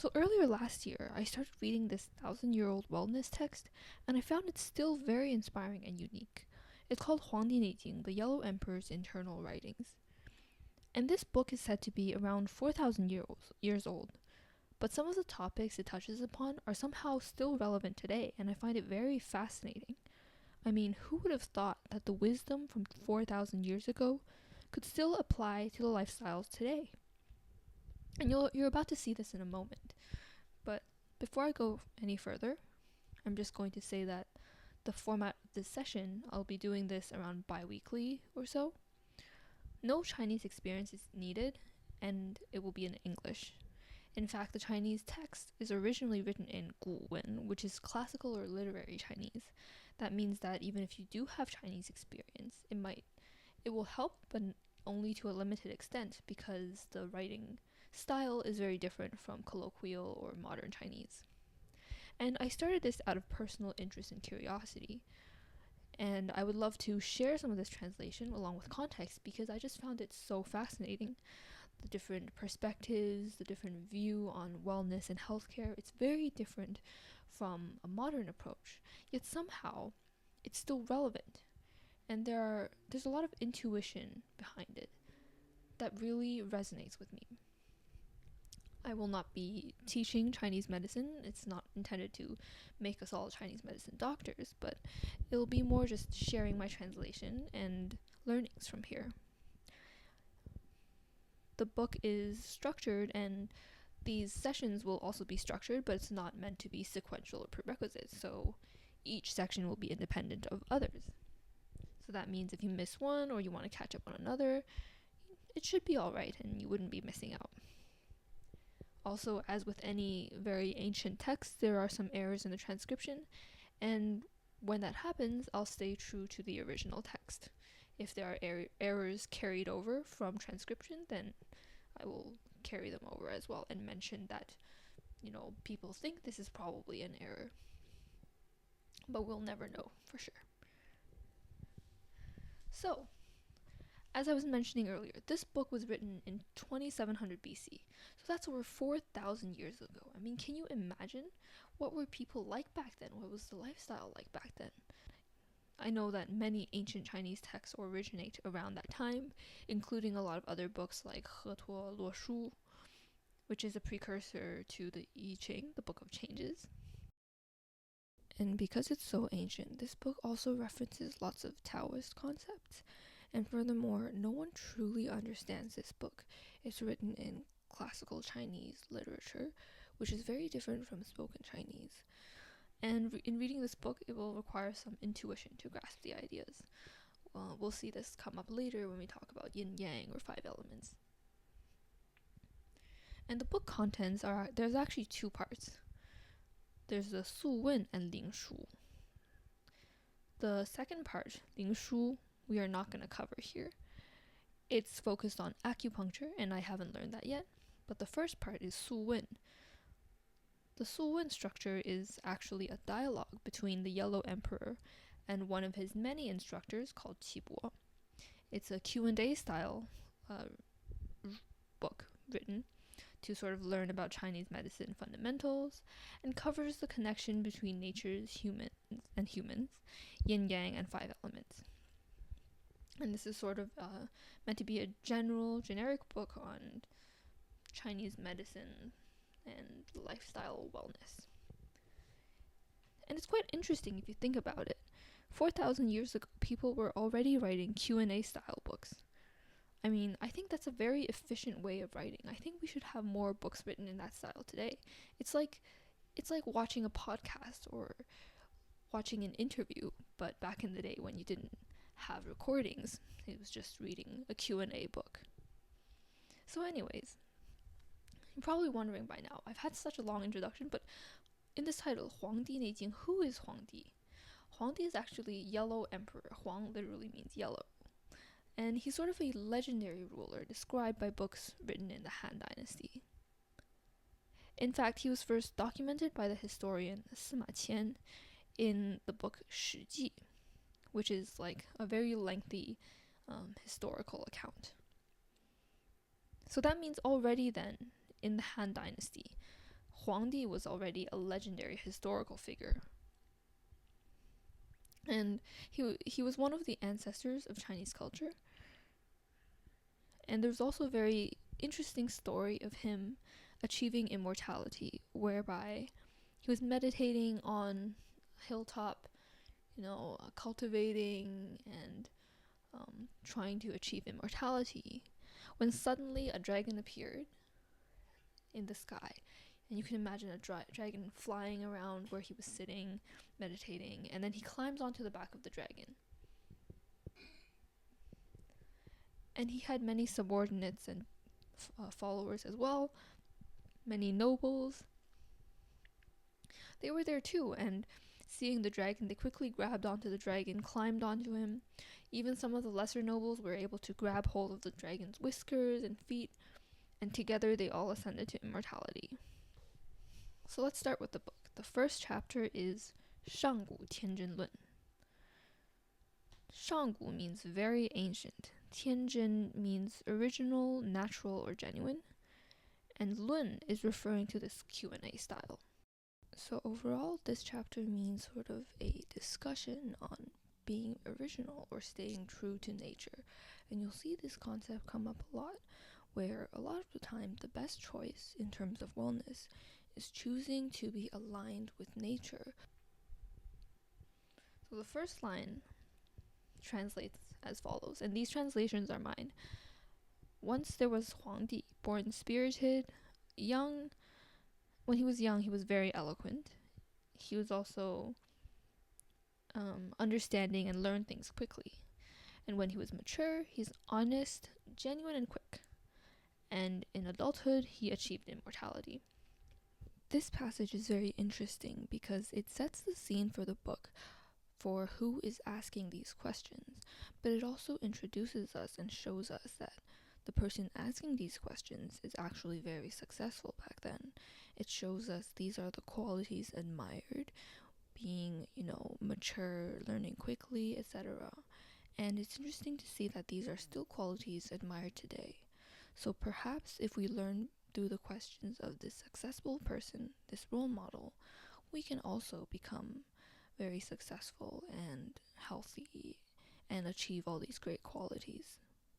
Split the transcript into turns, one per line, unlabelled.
So earlier last year, I started reading this 1,000-year-old wellness text, and I found it still very inspiring and unique. It's called黄帝内经, the Yellow Emperor's Internal Writings. And this book is said to be around 4,000 years old, but some of the topics it touches upon are somehow still relevant today, and I find it very fascinating. I mean, who would have thought that the wisdom from 4,000 years ago could still apply to the lifestyles today? And you're about to see this in a moment. But before I go any further, I'm just going to say that the format of this session, I'll be doing this around bi-weekly or so. No Chinese experience is needed, and it will be in English. In fact, the Chinese text is originally written in 古文, which is classical or literary Chinese. That means that even if you do have Chinese experience, it will help, but only to a limited extent, because the writing style is very different from colloquial or modern Chinese. And I started this out of personal interest and curiosity, and I would love to share some of this translation along with context because I just found it so fascinating. The different perspectives, the different view on wellness and healthcare, it's very different from a modern approach, yet somehow it's still relevant. And there's a lot of intuition behind it that really resonates with me. I will not be teaching Chinese medicine. It's not intended to make us all Chinese medicine doctors, but it'll be more just sharing my translation and learnings from here. The book is structured, and these sessions will also be structured, but it's not meant to be sequential or prerequisite, so each section will be independent of others. So that means if you miss one or you want to catch up on another, it should be alright and you wouldn't be missing out. Also, as with any very ancient text, there are some errors in the transcription, and when that happens, I'll stay true to the original text. If there are errors carried over from transcription, then I will carry them over as well and mention that, people think this is probably an error. But we'll never know for sure. So, as I was mentioning earlier, this book was written in 2700 BC. So that's over 4,000 years ago. I mean, can you imagine? What were people like back then? What was the lifestyle like back then? I know that many ancient Chinese texts originate around that time, including a lot of other books like He Tuo Luo Shu, which is a precursor to the I Ching, the Book of Changes. And because it's so ancient, this book also references lots of Taoist concepts. And furthermore, no one truly understands this book. It's written in classical Chinese literature, which is very different from spoken Chinese. And in reading this book, it will require some intuition to grasp the ideas. We'll see this come up later when we talk about yin-yang or 5 elements. And the book contents there's actually 2 parts. There's the Su Wen and Ling Shu. The second part, Ling Shu, we are not going to cover here. It's focused on acupuncture, and I haven't learned that yet. But the first part is Su Wen. The Su Wen structure is actually a dialogue between the Yellow Emperor and one of his many instructors called Qibo. It's a Q&A style book written to sort of learn about Chinese medicine fundamentals and covers the connection between nature's humans, yin-yang and 5 elements. And this is sort of meant to be a generic book on Chinese medicine and lifestyle wellness. And it's quite interesting if you think about it. 4,000 years ago, people were already writing Q&A style books. I mean, I think that's a very efficient way of writing. I think we should have more books written in that style today. It's like watching a podcast or watching an interview, but back in the day when you didn't have recordings, it was just reading a Q&A book. So anyways, you're probably wondering by now, I've had such a long introduction, but in this title, 黄帝内经, who is HuangDi? HuangDi is actually Yellow Emperor. Huang literally means yellow. And he's sort of a legendary ruler described by books written in the Han Dynasty. In fact, he was first documented by the historian Sima Qian in the book 史记, which is like a very lengthy historical account. So that means already then, in the Han Dynasty, HuangDi was already a legendary historical figure. And he was one of the ancestors of Chinese culture. And there's also a very interesting story of him achieving immortality, whereby he was meditating on a hilltop, cultivating and trying to achieve immortality, when suddenly a dragon appeared in the sky. And you can imagine a dragon flying around where he was sitting, meditating, and then he climbs onto the back of the dragon. And he had many subordinates and followers as well, many nobles. They were there too, and seeing the dragon, they quickly grabbed onto the dragon, climbed onto him. Even some of the lesser nobles were able to grab hold of the dragon's whiskers and feet, and together they all ascended to immortality. So let's start with the book. The first chapter is 上古天真论. 上古 means very ancient. 天真 means original, natural, or genuine. And 论is referring to this Q&A style. So overall, this chapter means sort of a discussion on being original or staying true to nature. And you'll see this concept come up a lot, where a lot of the time the best choice in terms of wellness is choosing to be aligned with nature. So the first line translates as follows, and these translations are mine. Once there was HuangDi, born spirited, young. When he was young, he was very eloquent. He was also understanding and learned things quickly. And when he was mature, he's honest, genuine, and quick. And in adulthood, he achieved immortality. This passage is very interesting because it sets the scene for the book for who is asking these questions, but it also introduces us and shows us that the person asking these questions is actually very successful back then. It shows us these are the qualities admired, being, mature, learning quickly, etc. And it's interesting to see that these are still qualities admired today. So perhaps if we learn through the questions of this successful person, this role model, we can also become very successful and healthy and achieve all these great qualities.